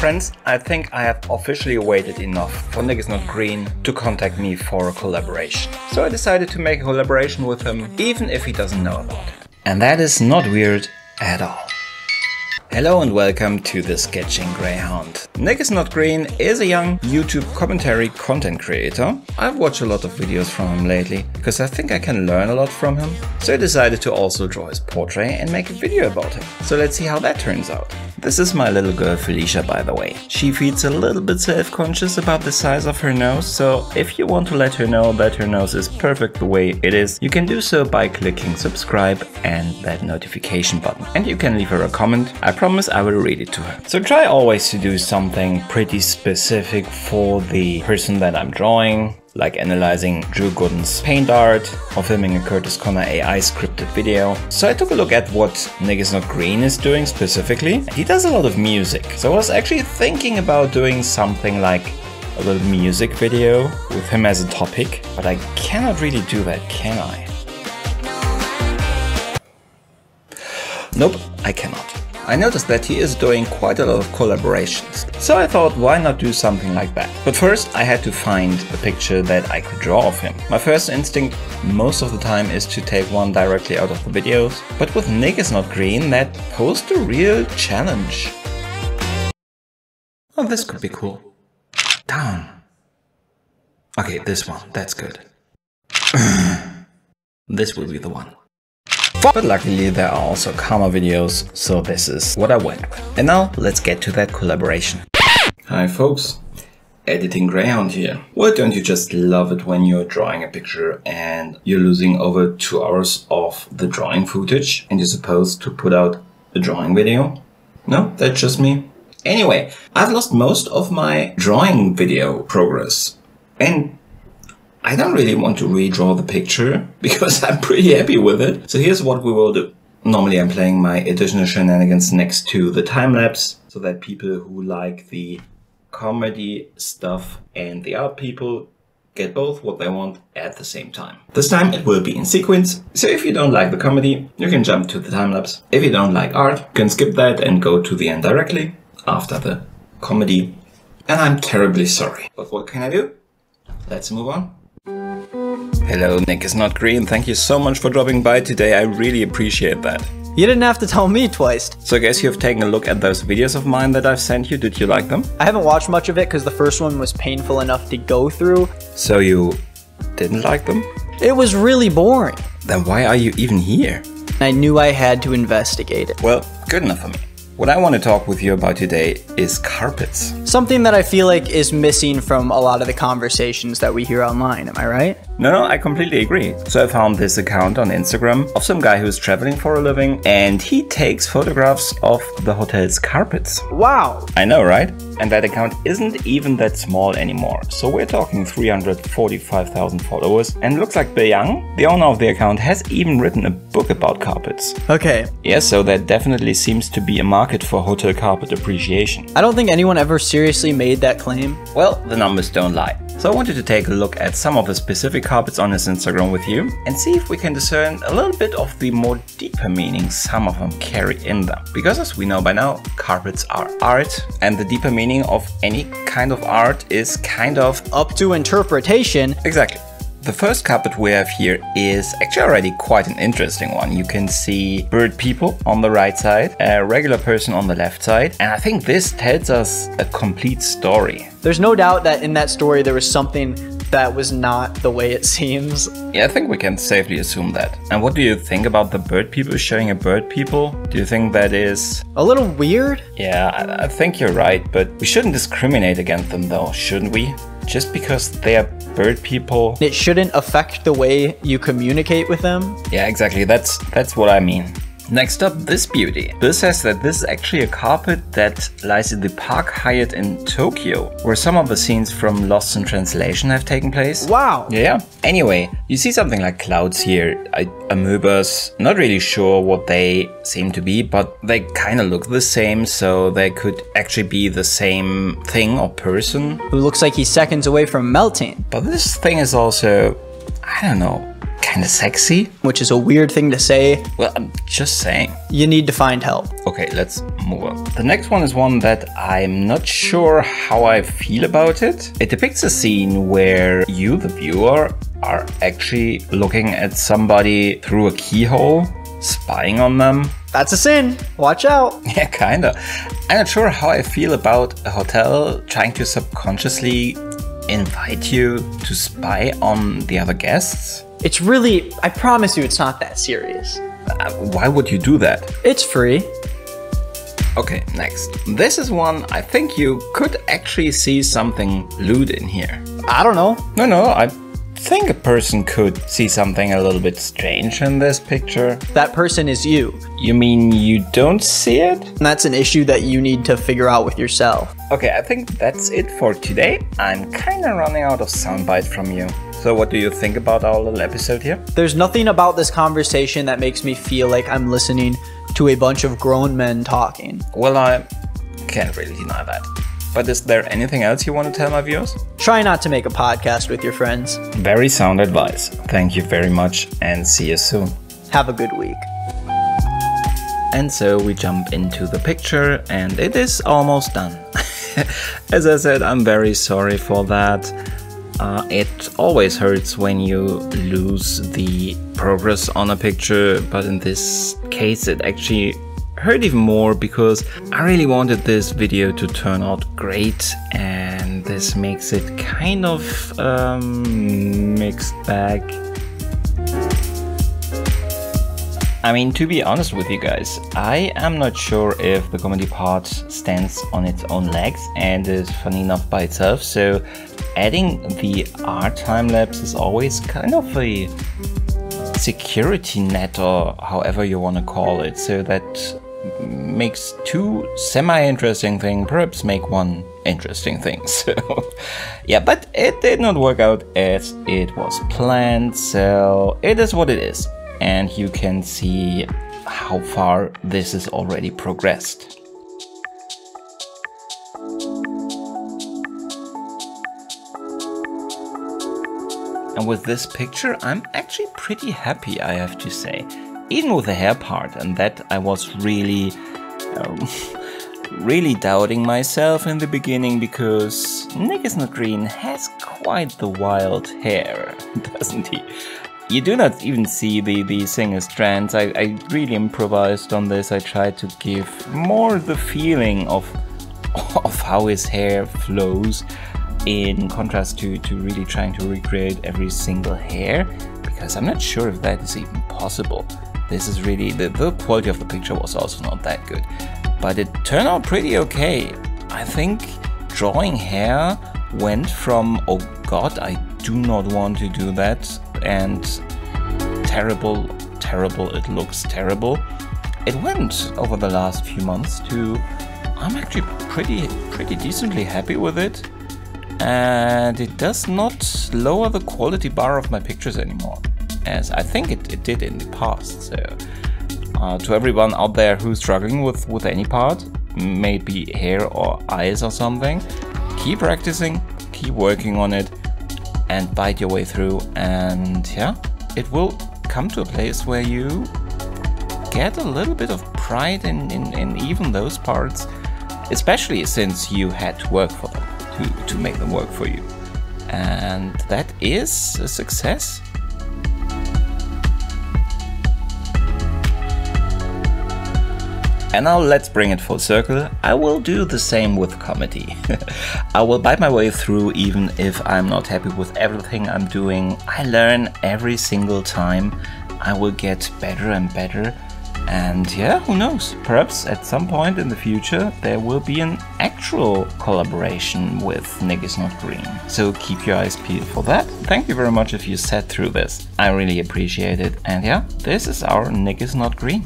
Friends, I think I have officially waited enough for Nickisnotgreen to contact me for a collaboration. So I decided to make a collaboration with him, even if he doesn't know about it. And that is not weird at all. Hello and welcome to the Sketching Greyhound. Nickisnotgreen is a young YouTube commentary content creator. I've watched a lot of videos from him lately because I think I can learn a lot from him. So I decided to also draw his portrait and make a video about him. So let's see how that turns out. This is my little girl Felicia, by the way. She feels a little bit self-conscious about the size of her nose, so if you want to let her know that her nose is perfect the way it is, you can do so by clicking subscribe and that notification button. And you can leave her a comment. I promise I will read it to her. So try always to do something pretty specific for the person that I'm drawing, like analyzing Drew Gooden's paint art or filming a Curtis Connor AI scripted video. So I took a look at what Nickisnotgreen is doing specifically. He does a lot of music, so I was actually thinking about doing something like a little music video with him as a topic, but I cannot really do that, can I? Nope, I cannot. I noticed that he is doing quite a lot of collaborations, so I thought why not do something like that. But first I had to find a picture that I could draw of him. My first instinct most of the time is to take one directly out of the videos, but with Nickisnotgreen that posed a real challenge. Oh, this could be cool. Down. Okay, this one, that's good. This will be the one. But luckily there are also calmer videos, so this is what I went with. And now let's get to that collaboration. Hi folks, Editing Greyhound here. Well, don't you just love it when you're drawing a picture and you're losing over 2 hours of the drawing footage and you're supposed to put out a drawing video? No, that's just me. Anyway, I've lost most of my drawing video progress and I don't really want to redraw the picture because I'm pretty happy with it. So here's what we will do. Normally I'm playing my additional shenanigans next to the time-lapse so that people who like the comedy stuff and the art people get both what they want at the same time. This time it will be in sequence. So if you don't like the comedy, you can jump to the time-lapse. If you don't like art, you can skip that and go to the end directly after the comedy. And I'm terribly sorry. But what can I do? Let's move on. Hello Nickisnotgreen, thank you so much for dropping by today, I really appreciate that. You didn't have to tell me twice. So I guess you've taken a look at those videos of mine that I've sent you, did you like them? I haven't watched much of it because the first one was painful enough to go through. So you didn't like them? It was really boring. Then why are you even here? I knew I had to investigate it. Well, good enough for me. What I want to talk with you about today is carpets. Something that I feel like is missing from a lot of the conversations that we hear online, am I right? No, I completely agree. So I found this account on Instagram of some guy who's traveling for a living and he takes photographs of the hotel's carpets. Wow! I know, right? And that account isn't even that small anymore. So we're talking 345,000 followers. And looks like Bill Young, the owner of the account, has even written a book about carpets. Okay. Yeah, so that definitely seems to be a market for hotel carpet appreciation. I don't think anyone ever seriously made that claim. Well, the numbers don't lie. So I wanted to take a look at some of the specific carpets on his Instagram with you and see if we can discern a little bit of the more deeper meanings some of them carry in them. Because as we know by now, carpets are art, and the deeper meaning of any kind of art is kind of up to interpretation. Exactly. The first carpet we have here is actually already quite an interesting one. You can see bird people on the right side, a regular person on the left side, and I think this tells us a complete story. There's no doubt that in that story there was something that was not the way it seems. Yeah, I think we can safely assume that. And what do you think about the bird people showing a bird people? Do you think that is a little weird? Yeah, I think you're right, but we shouldn't discriminate against them though, shouldn't we? Just because they are bird people. It shouldn't affect the way you communicate with them. Yeah, exactly. That's what I mean. Next up, this beauty. Bill says that this is actually a carpet that lies in the Park Hyatt in Tokyo, where some of the scenes from Lost in Translation have taken place. Wow! Yeah. Anyway, you see something like clouds here, amoebas. Not really sure what they seem to be, but they kind of look the same, so they could actually be the same thing or person. Who looks like he's seconds away from melting. But this thing is also, I don't know, Kinda sexy? which is a weird thing to say. Well, I'm just saying. You need to find help. Okay, let's move on. The next one is one that I'm not sure how I feel about it. It depicts a scene where you, the viewer, are actually looking at somebody through a keyhole, spying on them. That's a sin. Watch out. Yeah, kinda. I'm not sure how I feel about a hotel trying to subconsciously invite you to spy on the other guests. It's really, I promise you, it's not that serious. Why would you do that? It's free. Okay, next. This is one I think you could actually see something lewd in here. I don't know. No, I think a person could see something a little bit strange in this picture. That person is you. You mean you don't see it? And that's an issue that you need to figure out with yourself. Okay, I think that's it for today. I'm kinda running out of soundbite from you. So what do you think about our little episode here? There's nothing about this conversation that makes me feel like I'm listening to a bunch of grown men talking. Well, I can't really deny that. But is there anything else you want to tell my viewers? Try not to make a podcast with your friends. Very sound advice. Thank you very much and see you soon. Have a good week. And so we jump into the picture and it is almost done. As I said, I'm very sorry for that. It always hurts when you lose the progress on a picture, but in this case it actually hurt even more because I really wanted this video to turn out great, and this makes it kind of mixed bag. I mean, to be honest with you guys, I am not sure if the comedy part stands on its own legs and is funny enough by itself, so adding the art time-lapse is always kind of a security net, or however you want to call it, so that makes two semi-interesting things perhaps make one interesting thing. So yeah, but it did not work out as it was planned, so it is what it is. And you can see how far this is already progressed. And with this picture, I'm actually pretty happy, I have to say. Even with the hair part, and that I was really doubting myself in the beginning, because Nickisnotgreen has quite the wild hair, doesn't he? You do not even see the single strands. I really improvised on this. I tried to give more the feeling of how his hair flows, in contrast to really trying to recreate every single hair, because I'm not sure if that is even possible. This is really, the quality of the picture was also not that good, but it turned out pretty okay. I think drawing hair went from, oh god, I do not want to do that, and terrible, it looks terrible. It went over the last few months to, I'm actually pretty decently happy with it, and it does not lower the quality bar of my pictures anymore, as I think it did in the past. So to everyone out there who's struggling with any part, maybe hair or eyes or something, keep practicing, keep working on it, and bite your way through, and yeah, it will come to a place where you get a little bit of pride in even those parts, especially since you had to work for them to make them work for you, and that is a success. And now let's bring it full circle. I will do the same with comedy. I will bite my way through even if I'm not happy with everything I'm doing. I learn every single time. I will get better and better. And yeah, who knows? Perhaps at some point in the future there will be an actual collaboration with Nickisnotgreen. So keep your eyes peeled for that. Thank you very much if you sat through this. I really appreciate it. And yeah, this is our Nickisnotgreen.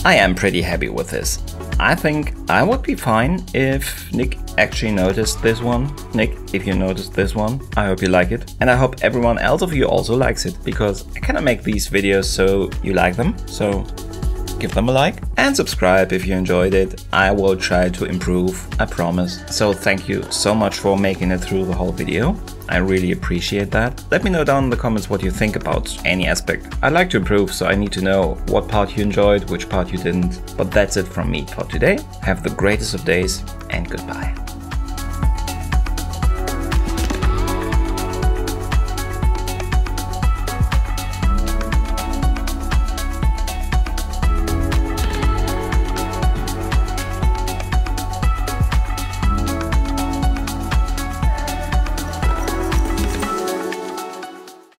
I am pretty happy with this. I think I would be fine if Nick actually noticed this one. Nick, if you noticed this one, I hope you like it. And I hope everyone else of you also likes it, because I cannot make these videos so you like them. So give them a like and subscribe if you enjoyed it. I will try to improve, I promise. So thank you so much for making it through the whole video. I really appreciate that. Let me know down in the comments what you think about any aspect. I'd like to improve, so I need to know what part you enjoyed, which part you didn't. But that's it from me for today. Have the greatest of days and goodbye.